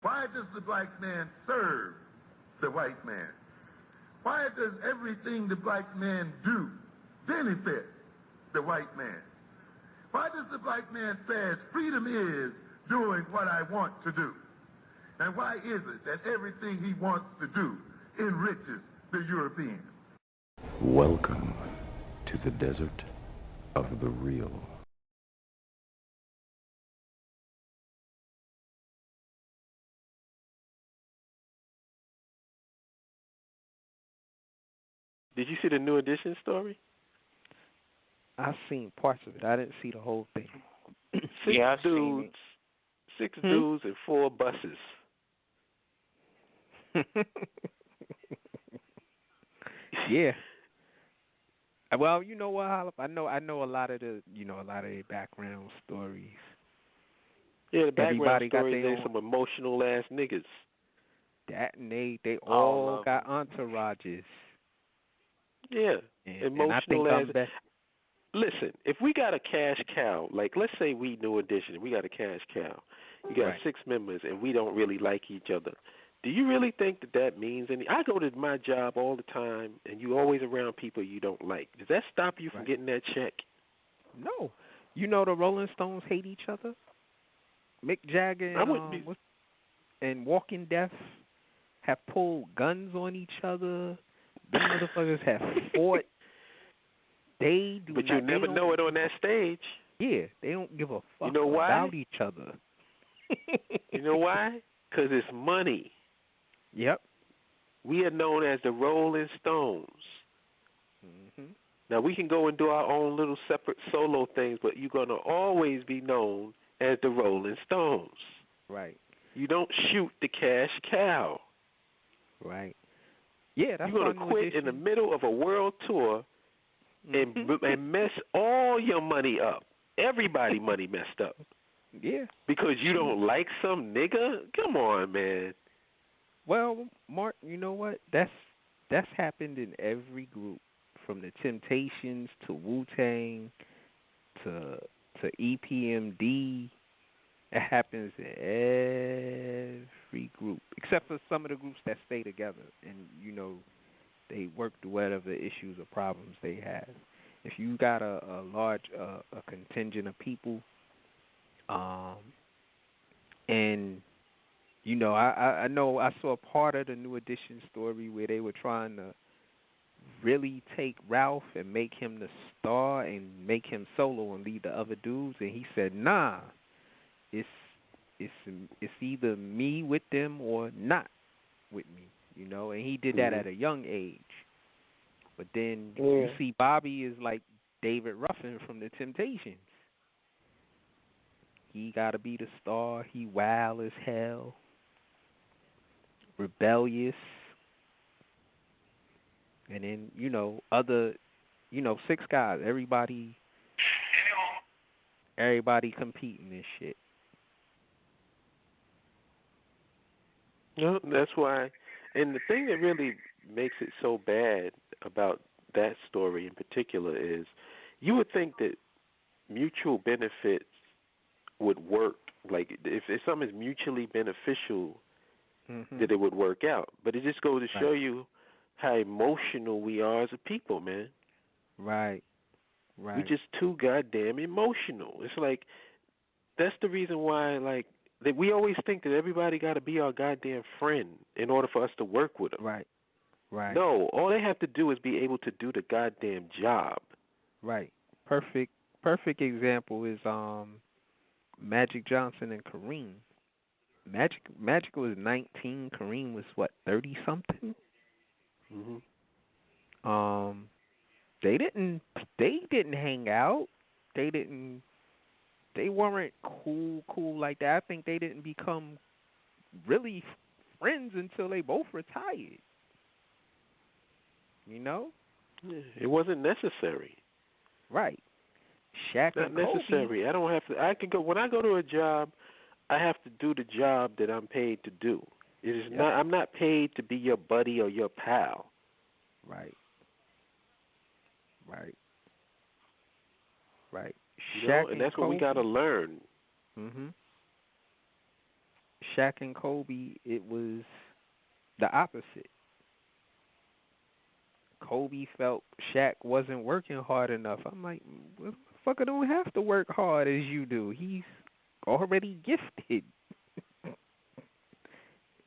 Why does the black man serve the white man? Why does everything the black man do benefit the white man? Why does the black man say freedom is doing what I want to do? And why is it that everything he wants to do enriches the European? Welcome to the desert of the real. Did you see the New Edition story? I seen parts of it. I didn't see the whole thing. Six dudes and 4 buses. Yeah. Well, you know what, Holip? I know a lot of the background stories. Yeah, the background Everybody stories, got they some emotional ass niggas. That and they all got entourages. Yeah, emotional ass. And Listen, if we got a cash cow, like let's say we New Edition, we got a cash cow. You got 6 members, and we don't really like each other. Do you really think that means anything? I go to my job all the time, and you always around people you don't like. Does that stop you from getting that check? No. You know the Rolling Stones hate each other? Mick Jagger and Walking Deaf have pulled guns on each other. Them motherfuckers have fought. They do But you never know it on that stage. Yeah, they don't give a fuck why? about each other. You know why? Because it's money. Yep. We are known as the Rolling Stones. Mm-hmm. Now, we can go and do our own little separate solo things, but you're going to always be known as the Rolling Stones. Right. You don't shoot the cash cow. Right. Yeah, that's you're going to quit in the middle of a world tour and mess all your money up. Everybody money messed up. Yeah. Because you don't like some nigga? Come on, man. Well, Mark, you know what? That's happened in every group, from the Temptations to Wu-Tang to EPMD. It happens in every group, except for some of the groups that stay together and, they work through whatever issues or problems they have. If you got a large a contingent of people, and I know I saw part of the New Edition story where they were trying to really take Ralph and make him the star and make him solo and lead the other dudes, and he said, "Nah, it's either me with them or not with me," and he did that at a young age. But then you see Bobby is like David Ruffin from the Temptations. He got to be the star. He wild as hell. Rebellious. And then, other, 6 guys. Everybody competing and shit. No, that's why. And the thing that really makes it so bad about that story in particular is you would think that mutual benefits would work. Like if something is mutually beneficial, that it would work out. But it just goes to show you how emotional we are as a people, man. Right. We're just too goddamn emotional. It's like that's the reason why, like, that we always think that everybody got to be our goddamn friend in order for us to work with them. Right. No, all they have to do is be able to do the goddamn job. Right. Perfect example is Magic Johnson and Kareem. Magic was 19. Kareem was 30 something. Mm-hmm. They didn't hang out. They weren't cool like that. I think they didn't become really friends until they both retired. It wasn't necessary. Right. Shaq Not and Kobe. necessary. I don't have to. I can go when I go to a job. I have to do the job that I'm paid to do. It is not. I'm not paid to be your buddy or your pal. Right. And that's what we got to learn. Shaq and Kobe, it was the opposite. Kobe felt Shaq wasn't working hard enough. I'm like, motherfucker don't have to work hard as you do. He's already gifted.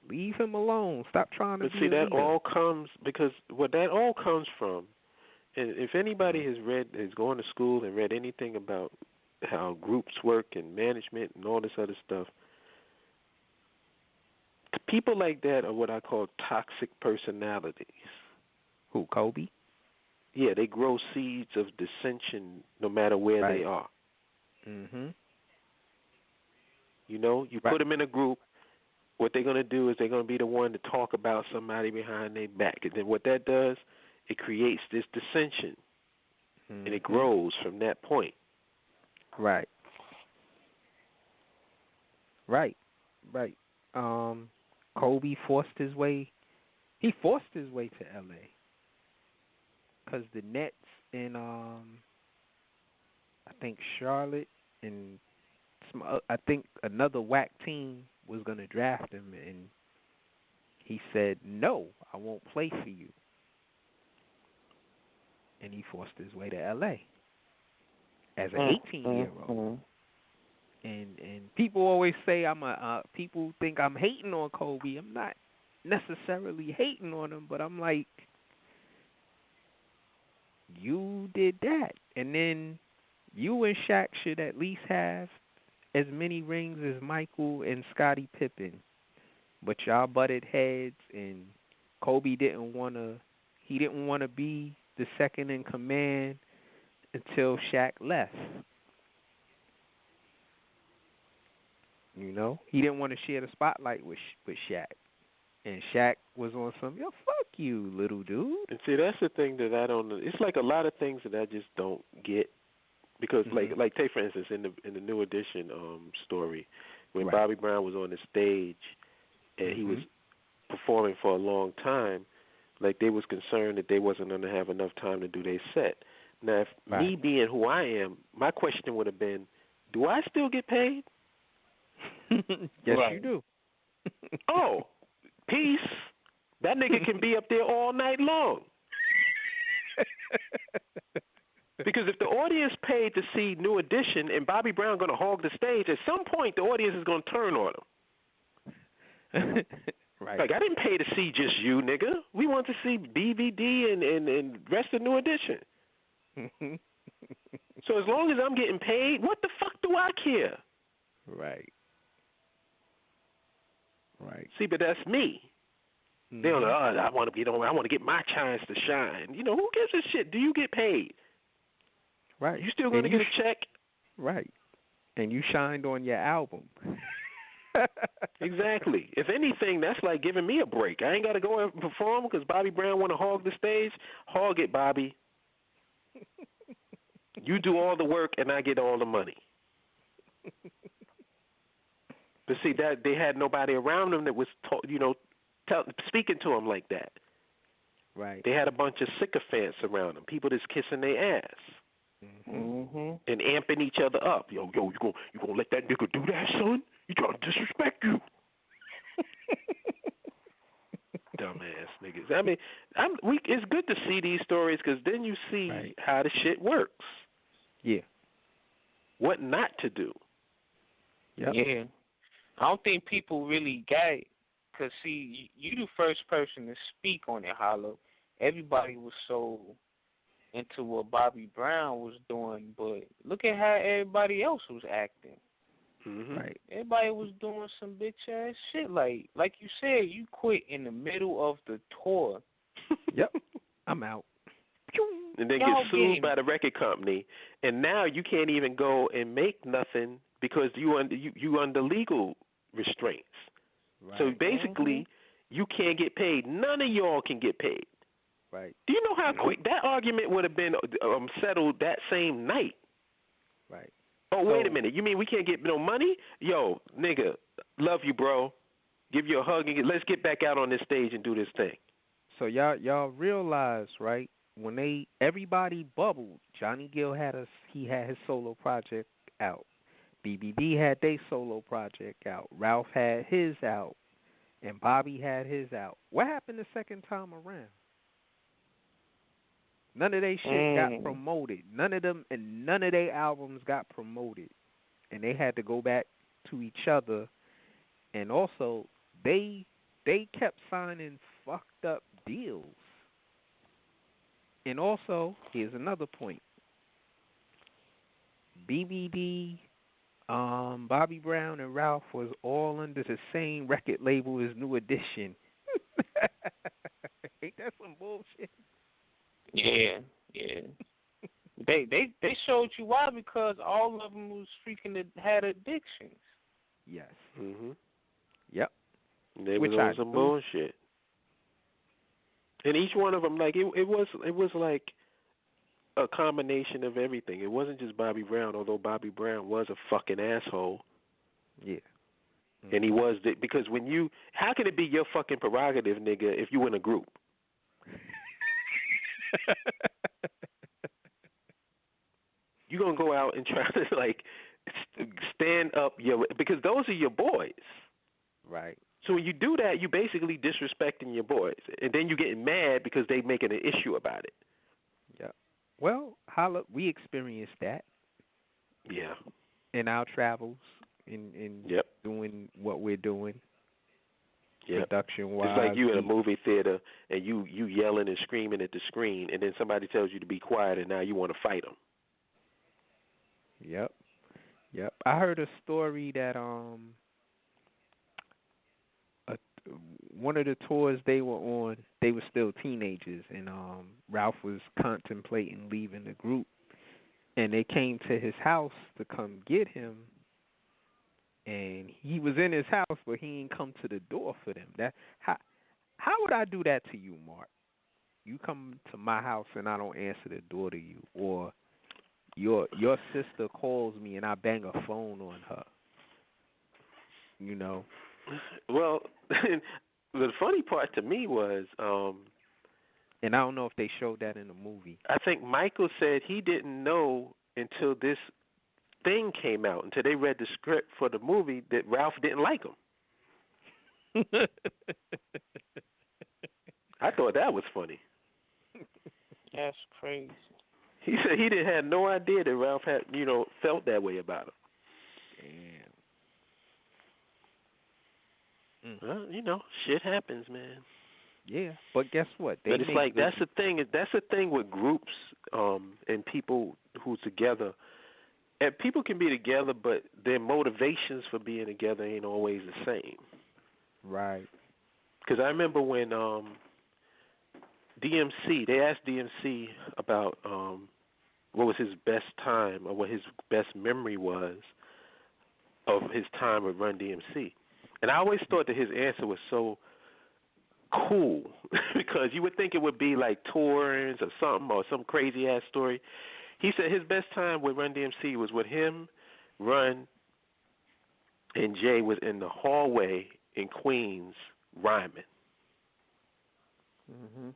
Leave him alone. Stop trying to But be see, a that leader. all comes because what that all comes from, and if anybody has gone to school and read anything about how groups work and management and all this other stuff, people like that are what I call toxic personalities. Who, Kobe? Yeah, they grow seeds of dissension no matter where they are. Mhm. You know, you put them in a group, what they're going to do is they're going to be the one to talk about somebody behind their back. And then what that does, it creates this dissension, and it grows from that point. Right. Kobe forced his way. He forced his way to L.A. because the Nets and I think Charlotte and I think another whack team was going to draft him, and he said, "No, I won't play for you." And he forced his way to L.A. as an 18-year-old. And people always say people think I'm hating on Kobe. I'm not necessarily hating on him, but I'm like, you did that, and then you and Shaq should at least have as many rings as Michael and Scottie Pippen. But y'all butted heads, and Kobe didn't want to be the second in command until Shaq left. You know, he didn't want to share the spotlight with Shaq, and Shaq was on some, yo, fuck you, little dude. And see, that's the thing that I don't. It's like a lot of things that I just don't get, because like take for instance in the New Edition story, when Bobby Brown was on the stage and he was performing for a long time, like they was concerned that they wasn't going to have enough time to do their set. Now, if me being who I am, my question would have been, do I still get paid? Yes, you do. Oh, peace. That nigga can be up there all night long. Because if the audience paid to see New Edition and Bobby Brown going to hog the stage, at some point the audience is going to turn on him. Like, I didn't pay to see just you, nigga. We want to see BVD and rest of New Edition. So as long as I'm getting paid, what the fuck do I care? Right. See, but that's me. They don't know, I want to get my chance to shine. You know, who gives a shit? Do you get paid? Right. You still going to get a check? Right. And you shined on your album. Exactly. If anything, that's like giving me a break. I ain't got to go and perform because Bobby Brown want to hog the stage. Hog it, Bobby. You do all the work and I get all the money. But see, that they had nobody around them that was, speaking to them like that. Right. They had a bunch of sycophants around them, people that's kissing their ass. And amping each other up. Yo, you gonna let that nigga do that, son? You trying to disrespect you? Dumbass niggas. I mean, it's good to see these stories because then you see how the shit works. Yeah. What not to do. Yep. Yeah. I don't think people really got it. Because, see, you the first person to speak on it, Hollow. Everybody was so into what Bobby Brown was doing, but look at how everybody else was acting. Right. Everybody was doing some bitch-ass shit. Like you said, you quit in the middle of the tour. Yep. I'm out. And then get sued by the record company, and now you can't even go and make nothing because you under legal restraints. Right. So basically, you can't get paid. None of y'all can get paid. Right. Do you know how quick that argument would have been settled that same night? Right. Oh, wait a minute. You mean we can't get no money? Yo, nigga, love you, bro. Give you a hug and let's get back out on this stage and do this thing. So y'all realize, right? When everybody bubbled, Johnny Gill had his solo project out. BBD had their solo project out. Ralph had his out. And Bobby had his out. What happened the second time around? None of their shit got promoted. None of them and none of their albums got promoted. And they had to go back to each other. And also, they kept signing fucked up deals. And also, here's another point. BBD, Bobby Brown, and Ralph was all under the same record label as New Edition. Ain't that some bullshit? Yeah. They showed you why, because all of them was freaking had addictions. Yes. Yep. They was on some bullshit. And each one of them, like it was like a combination of everything. It wasn't just Bobby Brown, although Bobby Brown was a fucking asshole. Yeah. And he was because how can it be your fucking prerogative, nigga, if you in a group? You gonna go out and try to like stand up because those are your boys. Right. So when you do that, you basically disrespecting your boys, and then you getting mad because they making an issue about it. Yeah. Well, we experienced that. Yeah. In our travels, in doing what we're doing. Yep. Production-wise. It's like you in a movie theater and you yelling and screaming at the screen, and then somebody tells you to be quiet, and now you want to fight them. Yep. I heard a story that one of the tours they were on, they were still teenagers, and Ralph was contemplating leaving the group, and they came to his house to come get him, and he was in his house, but he ain't come to the door for them. How would I do that to you, Mark? You come to my house and I don't answer the door to you, or your sister calls me and I bang a phone on her. You know. Well, the funny part to me was, and I don't know if they showed that in the movie. I think Michael said he didn't know until this thing came out, until they read the script for the movie, that Ralph didn't like him. I thought that was funny. That's crazy. He said he had no idea that Ralph had, felt that way about him. Damn. Well, shit happens, man. Yeah, but guess what? But it's like that's the thing. That's the thing with groups and people who's together. And people can be together, but their motivations for being together ain't always the same. Right. Because I remember when DMC, they asked DMC about what was his best time or what his best memory was of his time with Run DMC. And I always thought that his answer was so cool because you would think it would be like tours or something or some crazy-ass story. He said his best time with Run DMC was with him, Run, and Jay was in the hallway in Queens rhyming. Mm-hmm.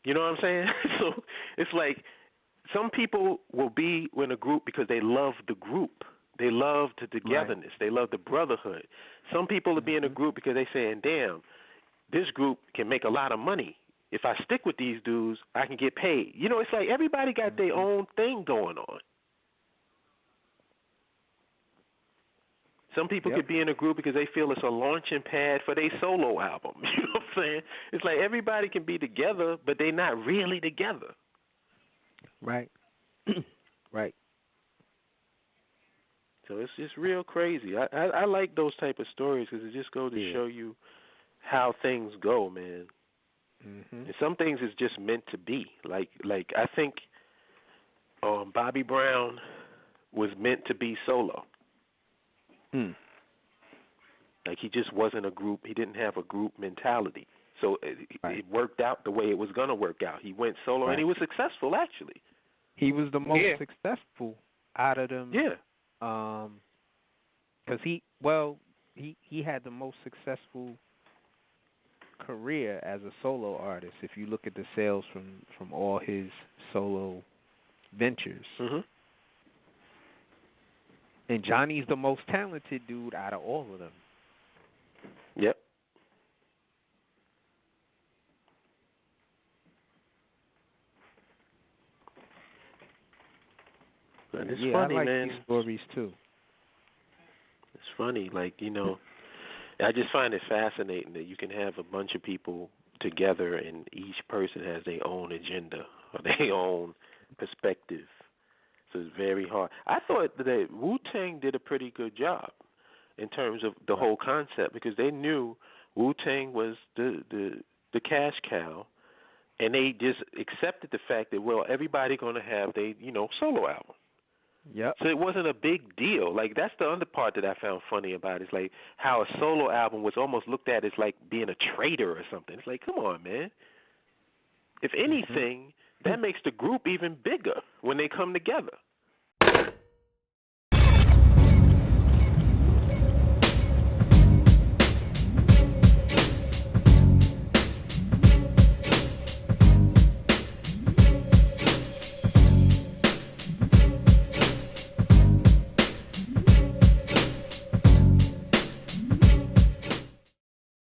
You know what I'm saying? So it's like some people will be in a group because they love the group. They love the togetherness. Right. They love the brotherhood. Some people will be in a group because they saying, damn, this group can make a lot of money. If I stick with these dudes, I can get paid. It's like everybody got their own thing going on. Some people could be in a group because they feel it's a launching pad for their solo album. You know what I'm saying? It's like everybody can be together, but they're not really together. Right. Right. So it's just real crazy. I like those type of stories because it just goes to show you how things go, man. Mm-hmm. And some things is just meant to be. Like I think Bobby Brown was meant to be solo. Like he just wasn't a group. He didn't have a group mentality. So it worked out the way it was going to work out. He went solo and he was successful, actually. He was the most successful out of them. Yeah. Because he had the most successful career as a solo artist. If you look at the sales from all his solo ventures. Mm-hmm. And Johnny's the most talented dude out of all of them. Yep. And it's funny, I like man. these stories too. It's funny, like, you know, I just find it fascinating that you can have a bunch of people together and each person has their own agenda or their own perspective. So it's very hard. I thought that Wu-Tang did a pretty good job in terms of the whole concept because they knew Wu-Tang was the cash cow, and they just accepted the fact that, well, everybody going to have their, you know, solo album. Yep. So it wasn't a big deal. Like, that's the other part that I found funny about it, is like how a solo album was almost looked at as like being a traitor or something. It's like, come on, man. If anything, that makes the group even bigger when they come together.